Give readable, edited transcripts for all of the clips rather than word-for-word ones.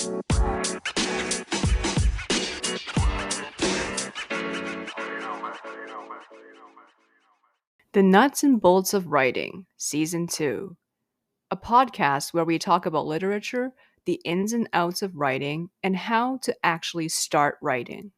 The Nuts and Bolts of Writing, Season 2, a podcast where we talk about literature, the ins and outs of writing, and how to actually start writing.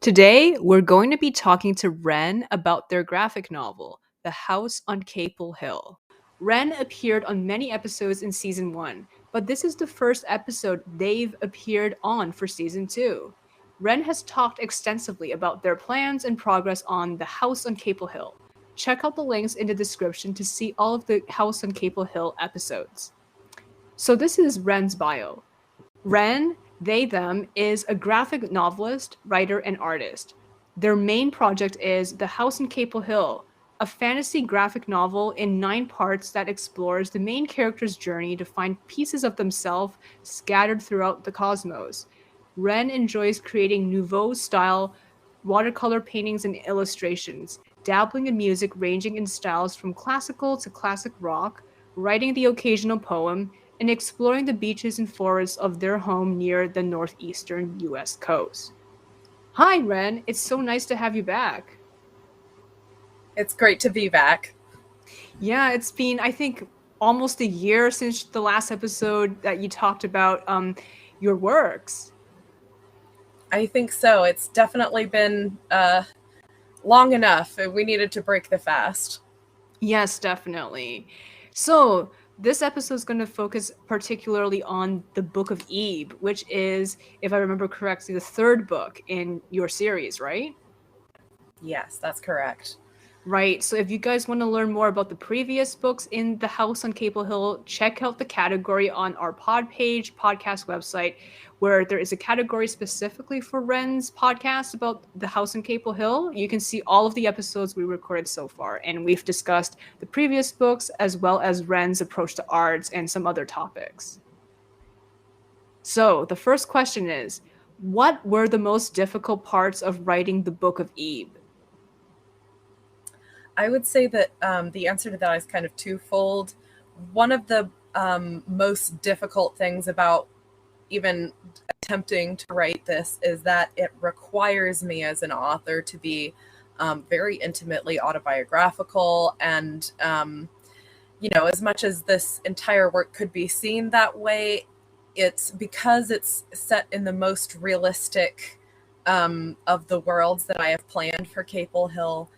Today, we're going to be talking to Wren about their graphic novel, The House on Caple Hill. Wren appeared on many episodes in Season 1, but this is the first episode they've appeared on for Season 2. Wren has talked extensively about their plans and progress on The House on Caple Hill. Check out the links in the description to see all of the House on Caple Hill episodes. So this is Wren's bio. Wren, they, them, is a graphic novelist, writer, and artist. Their main project is The House on Caple Hill, a fantasy graphic novel in 9 parts that explores the main character's journey to find pieces of themselves scattered throughout the cosmos. Wren enjoys creating nouveau-style watercolor paintings and illustrations, dabbling in music ranging in styles from classical to classic rock, writing the occasional poem, and exploring the beaches and forests of their home near the Northeastern US coast. Hi, Wren. It's so nice to have you back. It's great to be back. Yeah, it's been, I think, almost a year since the last episode that you talked about your works. I think so. It's definitely been long enough. We needed to break the fast. Yes, definitely. So, this episode is going to focus particularly on the Book of Ebe, which is, if I remember correctly, the 3rd book in your series, right? Yes, that's correct. Right. So if you guys want to learn more about the previous books in The House on Caple Hill, check out the category on our podcast website, where there is a category specifically for Wren's podcast about The House on Caple Hill. You can see all of the episodes we recorded so far, and we've discussed the previous books as well as Wren's approach to arts and some other topics. So the first question is, what were the most difficult parts of writing the Book of Ebe? I would say that the answer to that is kind of twofold. One of the most difficult things about even attempting to write this is that it requires me as an author to be very intimately autobiographical. And, as much as this entire work could be seen that way, it's because it's set in the most realistic of the worlds that I have planned for Caple Hill.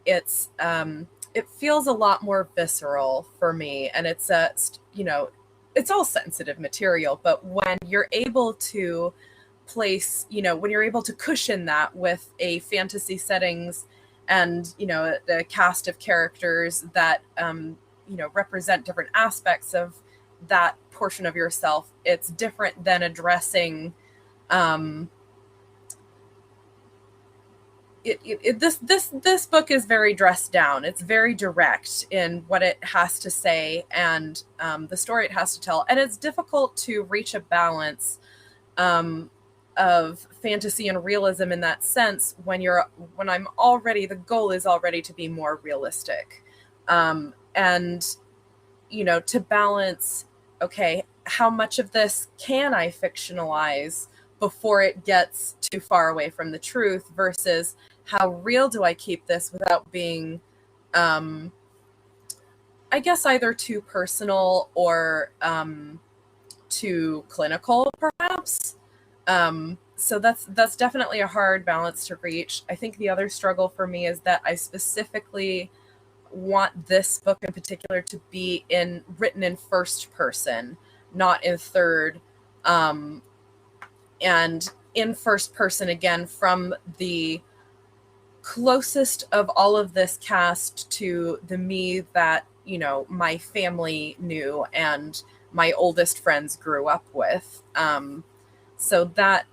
It feels a lot more visceral for me, and it's all sensitive material, but when you're able to place, when you're able to cushion that with a fantasy settings and, the cast of characters that, represent different aspects of that portion of yourself, it's different than addressing, this book is very dressed down. It's very direct in what it has to say and the story it has to tell. And it's difficult to reach a balance of fantasy and realism in that sense the goal is already to be more realistic. And, to balance, okay, how much of this can I fictionalize before it gets too far away from the truth versus how real do I keep this without being, I guess, either too personal or too clinical, perhaps. So that's definitely a hard balance to reach. I think the other struggle for me is that I specifically want this book in particular to be written in first person, not in third. And in first person, again, from the closest of all of this cast to the me that, my family knew and my oldest friends grew up with. So that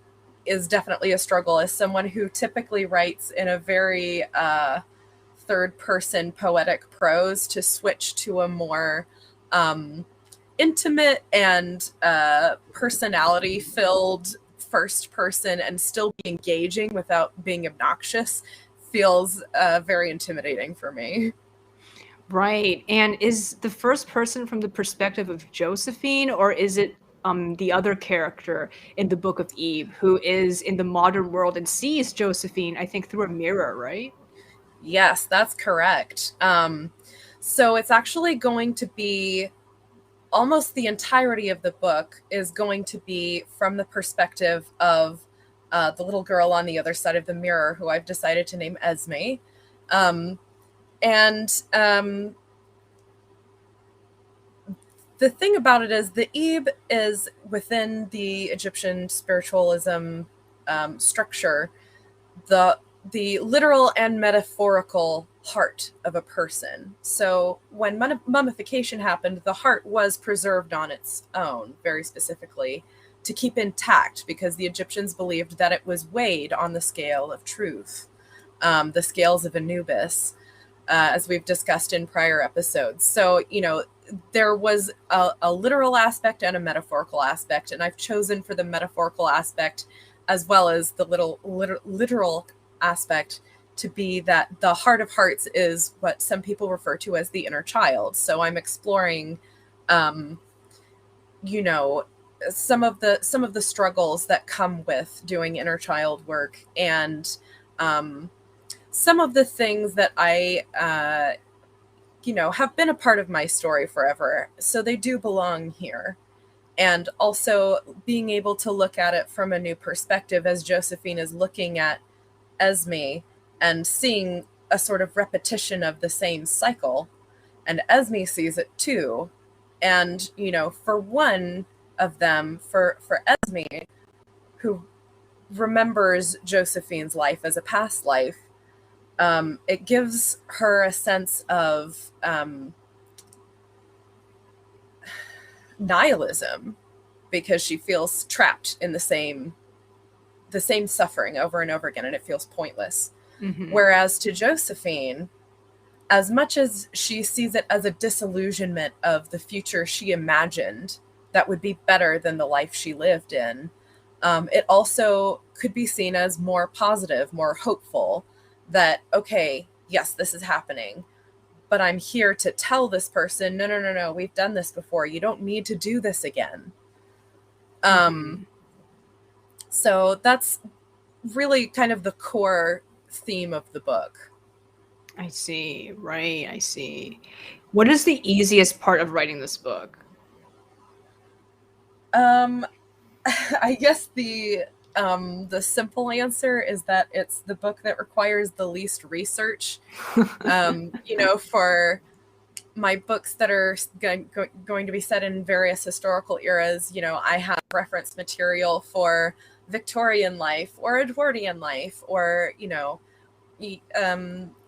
is definitely a struggle as someone who typically writes in a very third person poetic prose to switch to a more intimate and personality filled first person and still be engaging without being obnoxious feels very intimidating for me. Right. And is the first person from the perspective of Josephine, or is it the other character in the Book of Eve who is in the modern world and sees Josephine, I think, through a mirror, right? Yes, that's correct. So it's actually going to be almost the entirety of the book is going to be from the perspective of the little girl on the other side of the mirror, who I've decided to name Esme. Um, and the thing about it is the Ebe is within the Egyptian spiritualism structure, the literal and metaphorical heart of a person. So when mummification happened, the heart was preserved on its own, very specifically, to keep intact, because the Egyptians believed that it was weighed on the scale of truth, the scales of Anubis, as we've discussed in prior episodes. So, there was a literal aspect and a metaphorical aspect, and I've chosen for the metaphorical aspect as well as the literal aspect to be that the heart of hearts is what some people refer to as the inner child. So I'm exploring, some of the struggles that come with doing inner child work, and some of the things that I have been a part of my story forever. So they do belong here. And also being able to look at it from a new perspective as Josephine is looking at Esme and seeing a sort of repetition of the same cycle. And Esme sees it too. And, for one of them, for Esme, who remembers Josephine's life as a past life, it gives her a sense of nihilism, because she feels trapped in the same suffering over and over again, and it feels pointless. Mm-hmm. Whereas to Josephine, as much as she sees it as a disillusionment of the future she imagined that would be better than the life she lived in, it also could be seen as more positive, more hopeful, that, okay, yes, this is happening, but I'm here to tell this person, no, we've done this before. You don't need to do this again. Mm-hmm. So that's really kind of the core theme of the book. I see. Right. I see. What is the easiest part of writing this book? I guess the simple answer is that it's the book that requires the least research. For my books that are going to be set in various historical eras, I have reference material for Victorian life or Edwardian life, or,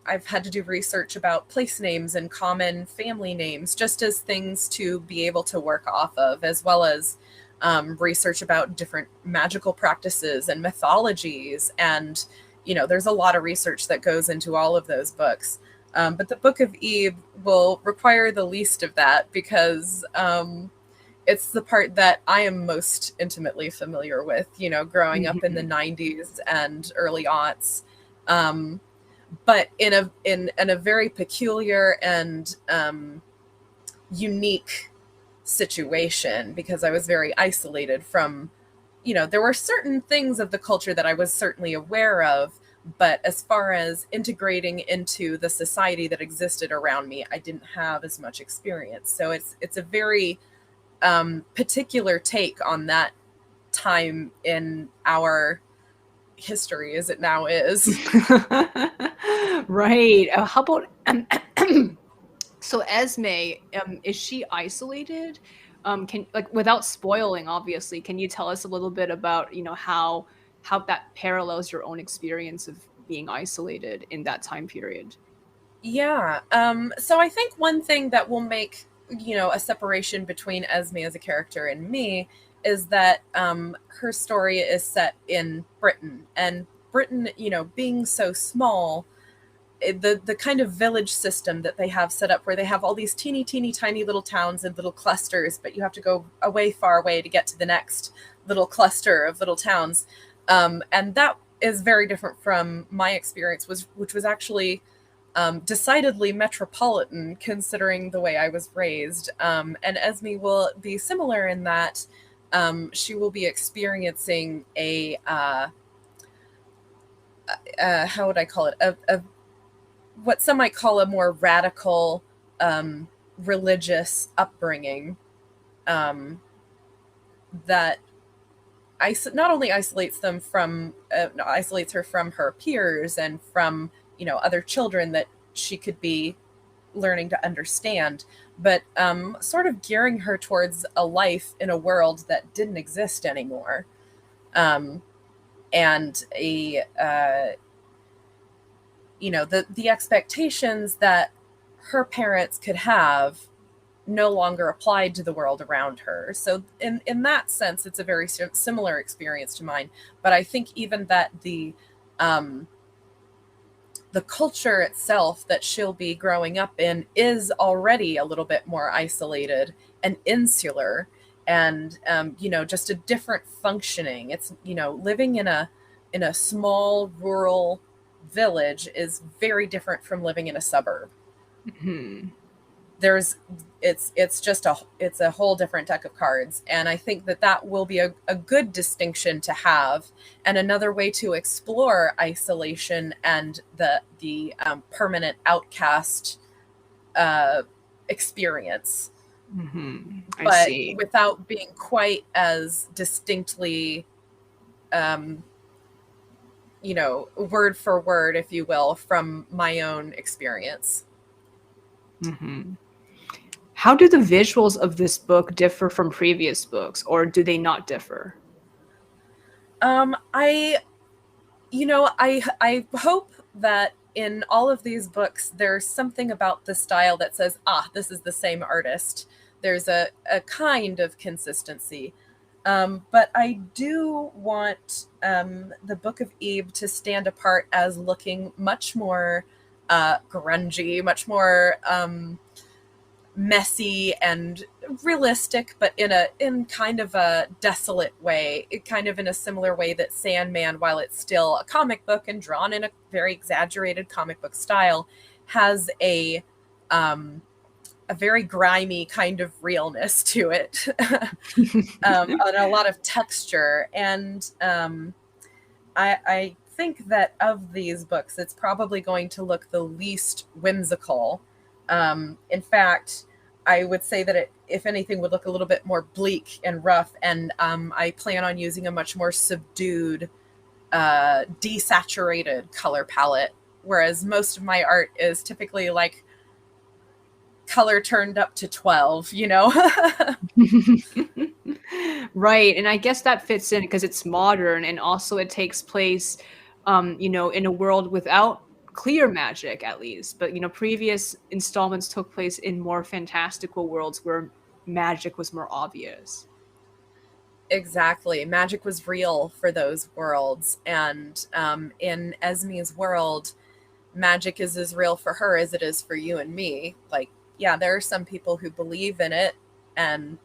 I've had to do research about place names and common family names, just as things to be able to work off of, as well as research about different magical practices and mythologies. And, there's a lot of research that goes into all of those books. But the Book of Eve will require the least of that, because it's the part that I am most intimately familiar with, growing up in the 90s and early aughts. But in a very peculiar and unique situation, because I was very isolated from, there were certain things of the culture that I was certainly aware of, but as far as integrating into the society that existed around me, I didn't have as much experience. So it's a very particular take on that time in our history as it now is. Right. How about so Esme? Is she isolated? Can, like, without spoiling, obviously, can you tell us a little bit about how that parallels your own experience of being isolated in that time period? Yeah. So I think one thing that will make, a separation between Esme as a character and me is that her story is set in Britain. And Britain, being so small, the kind of village system that they have set up, where they have all these teeny tiny little towns and little clusters, but you have to go far away to get to the next little cluster of little towns. And that is very different from my experience, which was actually decidedly metropolitan, considering the way I was raised. And Esme will be similar in that she will be experiencing a how would I call it, a what some might call a more radical religious upbringing that not only isolates them from isolates her from her peers and from other children that she could be learning to understand, but sort of gearing her towards a life in a world that didn't exist anymore, and the expectations that her parents could have no longer applied to the world around her. So in that sense, it's a very similar experience to mine. But I think even that the culture itself that she'll be growing up in is already a little bit more isolated and insular, and just a different functioning. It's living in a small rural village is very different from living in a suburb. Mm-hmm. It's a whole different deck of cards, and I think that will be a good distinction to have, and another way to explore isolation and the permanent outcast experience, Mm-hmm. I but see. without being quite as distinctly word for word, if you will, from my own experience. Mm-hmm. How do the visuals of this book differ from previous books, or do they not differ? I I hope that in all of these books, there's something about the style that says, this is the same artist. There's a kind of consistency. But I do want the Book of Eve to stand apart as looking much more grungy, much more messy and realistic, but in kind of a desolate way, kind of in a similar way that Sandman, while it's still a comic book and drawn in a very exaggerated comic book style, has a very grimy kind of realness to it, and a lot of texture. And I think that of these books, it's probably going to look the least whimsical. In fact, I would say that if anything, would look a little bit more bleak and rough. And I plan on using a much more subdued, desaturated color palette, whereas most of my art is typically like color turned up to 12, Right, and I guess that fits in because it's modern, and also it takes place, in a world without clear magic, at least. But previous installments took place in more fantastical worlds where magic was more obvious. Exactly. Magic was real for those worlds. And in Esme's world, magic is as real for her as it is for you and me. Like, yeah, there are some people who believe in it, and,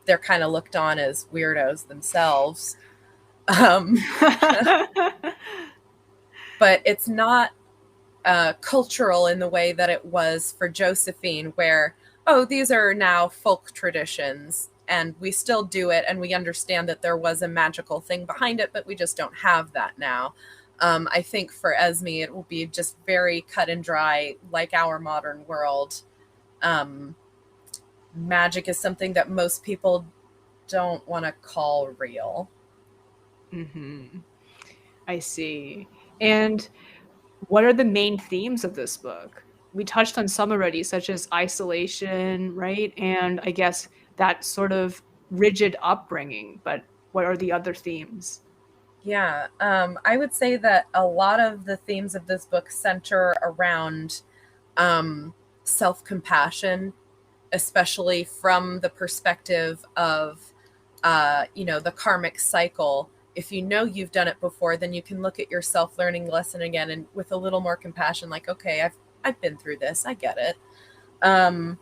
they're kind of looked on as weirdos themselves. Um, but it's not cultural in the way that it was for Josephine, where, these are now folk traditions and we still do it, and we understand that there was a magical thing behind it, but we just don't have that now. I think for Esme, it will be just very cut and dry, like our modern world. Magic is something that most people don't want to call real. Mm-hmm. I see. And what are the main themes of this book? We touched on some already, such as isolation, right? And I guess that sort of rigid upbringing, but what are the other themes? Yeah, I would say that a lot of the themes of this book center around self compassion, especially from the perspective of, the karmic cycle. If you know you've done it before, then you can look at your self learning lesson again and with a little more compassion, like, okay, I've been through this, I get it. Um,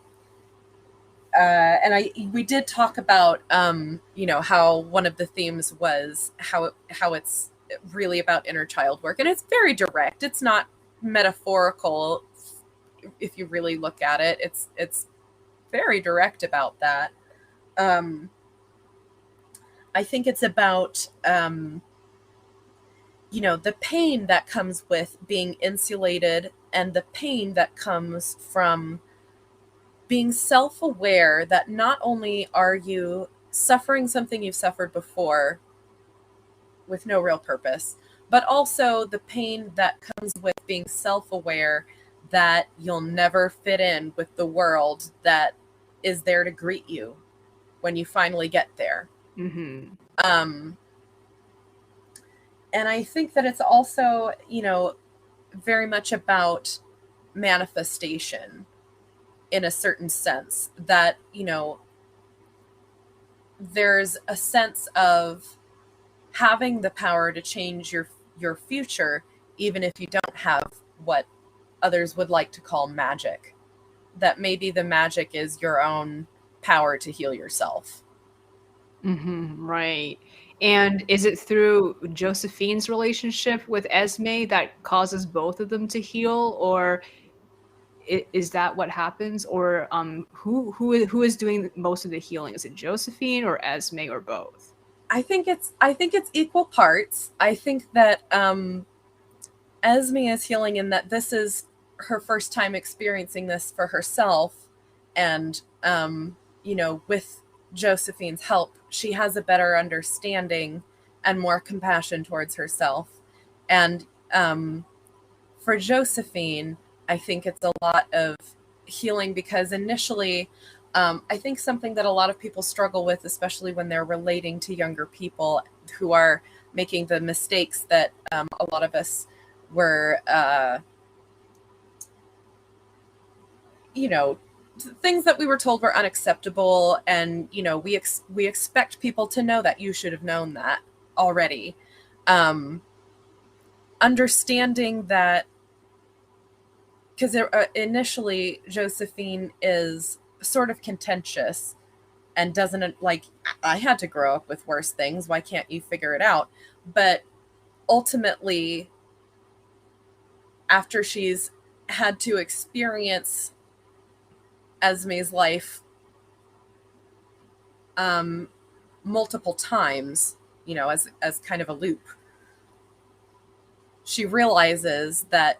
and we did talk about how one of the themes was how it's really about inner child work. And it's very direct. It's not metaphorical. If you really look at it, it's very direct about that. I think it's about, the pain that comes with being insulated, and the pain that comes from being self-aware that not only are you suffering something you've suffered before with no real purpose, but also the pain that comes with being self-aware that you'll never fit in with the world that is there to greet you when you finally get there. Mm-hmm. And I think that it's also, very much about manifestation in a certain sense, that, there's a sense of having the power to change your future, even if you don't have what others would like to call magic. That maybe the magic is your own power to heal yourself. Mm-hmm. Right. And is it through Josephine's relationship with Esme that causes both of them to heal, or is that what happens, or who is doing most of the healing? Is it Josephine or Esme or both? I think it's equal parts. I think that Esme is healing in that this is her first time experiencing this for herself, and with Josephine's help, she has a better understanding and more compassion towards herself. And for Josephine, I think it's a lot of healing, because initially, I think something that a lot of people struggle with, especially when they're relating to younger people who are making the mistakes that a lot of us were, things that we were told were unacceptable, and we expect people to know that you should have known that already. Understanding that, because initially Josephine is sort of contentious and doesn't, like, I had to grow up with worse things, why can't you figure it out? But ultimately, after she's had to experience Esme's life multiple times, as kind of a loop, she realizes that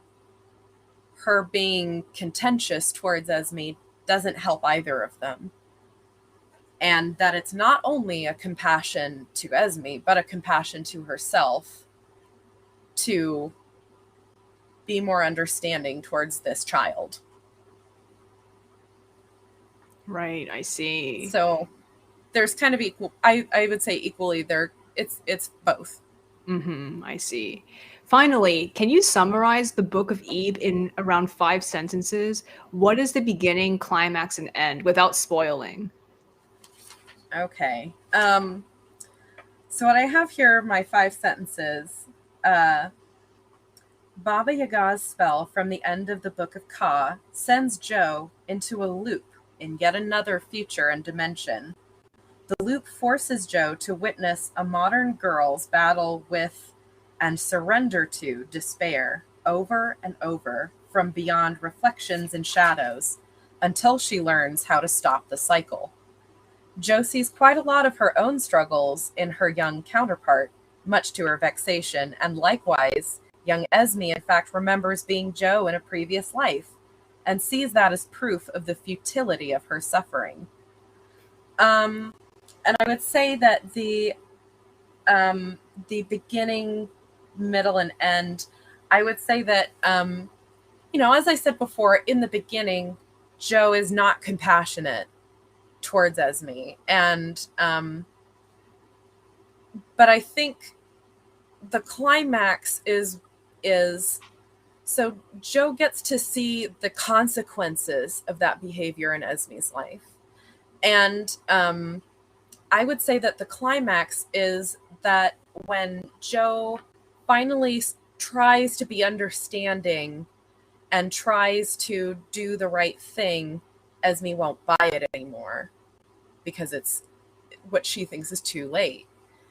her being contentious towards Esme doesn't help either of them. And that it's not only a compassion to Esme, but a compassion to herself to be more understanding towards this child. Right, I see. So there's kind of equal, I would say equally there, it's both. Mm-hmm, I see. Finally, can you summarize the Book of Eve in around 5 sentences? What is the beginning, climax, and end without spoiling? Okay. So what I have here are my 5 sentences. Uh, Baba Yaga's spell from the end of the Book of Ka sends Joe into a loop in yet another future and dimension. The loop forces Joe to witness a modern girl's battle with and surrender to despair over and over from beyond reflections and shadows until she learns how to stop the cycle. Jo sees quite a lot of her own struggles in her young counterpart, much to her vexation, and likewise, young Esme in fact remembers being Jo in a previous life, and sees that as proof of the futility of her suffering. And I would say that the beginning, middle, and end, I would say that, as I said before, in the beginning, Jo is not compassionate towards Esme, and but I think the climax is so Jo gets to see the consequences of that behavior in Esme's life, and I would say that the climax is that when Jo finally tries to be understanding and tries to do the right thing, Esme won't buy it anymore because it's what she thinks is too late.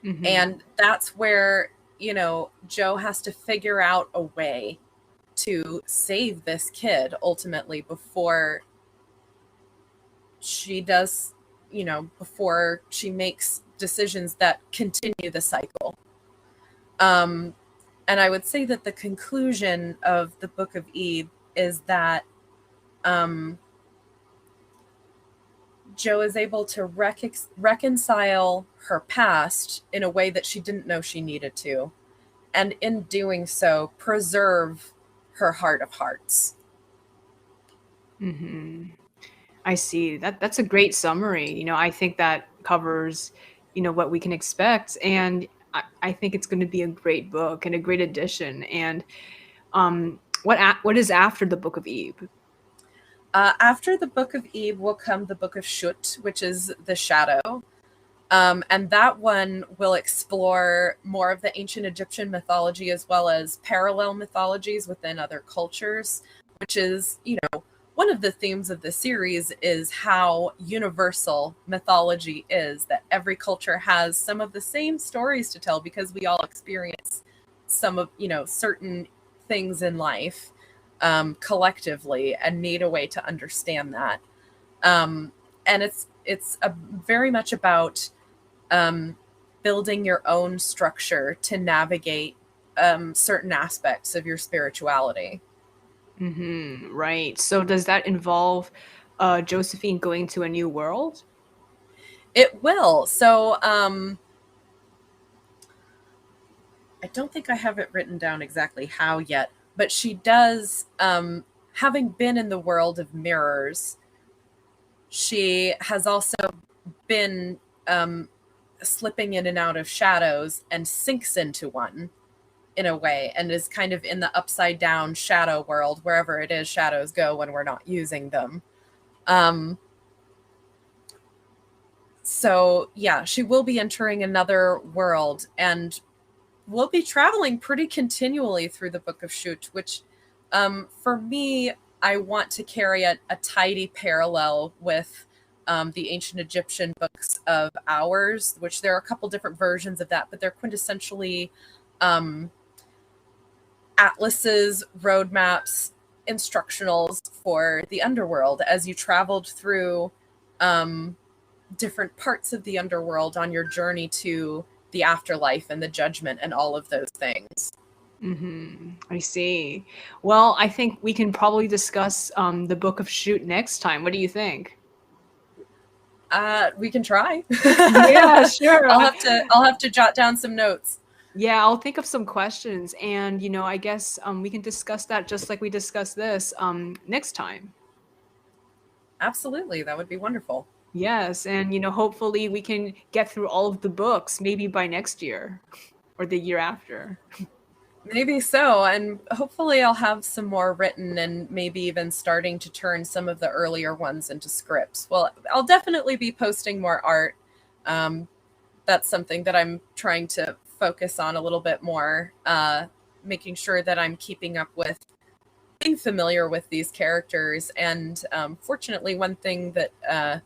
Mm-hmm. And that's where Joe has to figure out a way to save this kid ultimately before she does, before she makes decisions that continue the cycle. And I would say that the conclusion of the Book of Eve is that Jo is able to reconcile her past in a way that she didn't know she needed to, and in doing so, preserve her heart of hearts. Mm-hmm. I see. That's a great summary. I think that covers, what we can expect, and I think it's going to be a great book and a great addition. And what is after the Book of Eve? After the Book of Eve will come the Book of Shut, which is the shadow. And that one will explore more of the ancient Egyptian mythology as well as parallel mythologies within other cultures, which is, one of the themes of the series is how universal mythology is, that every culture has some of the same stories to tell because we all experience some of, certain things in life collectively and need a way to understand that. And it's very much about building your own structure to navigate certain aspects of your spirituality. Mm-hmm. Right. So does that involve Josephine going to a new world? It will. So I don't think I have it written down exactly how yet, but she does, having been in the world of mirrors, she has also been slipping in and out of shadows and sinks into one in a way, and is kind of in the upside down shadow world, wherever it is shadows go when we're not using them. So yeah, she will be entering another world, and we'll be traveling pretty continually through the Book of Shut, which for me, I want to carry a tidy parallel with the ancient Egyptian books of Hours, which there are a couple different versions of that, but they're quintessentially atlases, roadmaps, instructionals for the underworld as you traveled through different parts of the underworld on your journey to the afterlife and the judgment and all of those things. Mm-hmm. I see. Well, I think we can probably discuss the Book of Shoot next time. What do you think? We can try. Yeah, sure. I'll have to jot down some notes. Yeah, I'll think of some questions, and I guess we can discuss that just like we discussed this next time. Absolutely, that would be wonderful. Yes, and hopefully we can get through all of the books maybe by next year or the year after. Maybe so, and hopefully I'll have some more written and maybe even starting to turn some of the earlier ones into scripts. Well, I'll definitely be posting more art. That's something that I'm trying to focus on a little bit more, making sure that I'm keeping up with being familiar with these characters. And fortunately, one thing that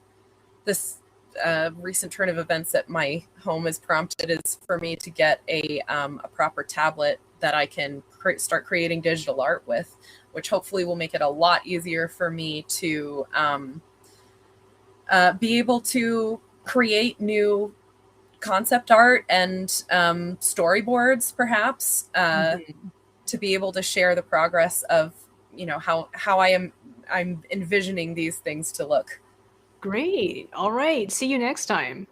this recent turn of events at my home has prompted is for me to get a proper tablet that I can start creating digital art with, which hopefully will make it a lot easier for me to be able to create new concept art and storyboards, perhaps, to be able to share the progress of how I'm envisioning these things to look. Great. All right. See you next time.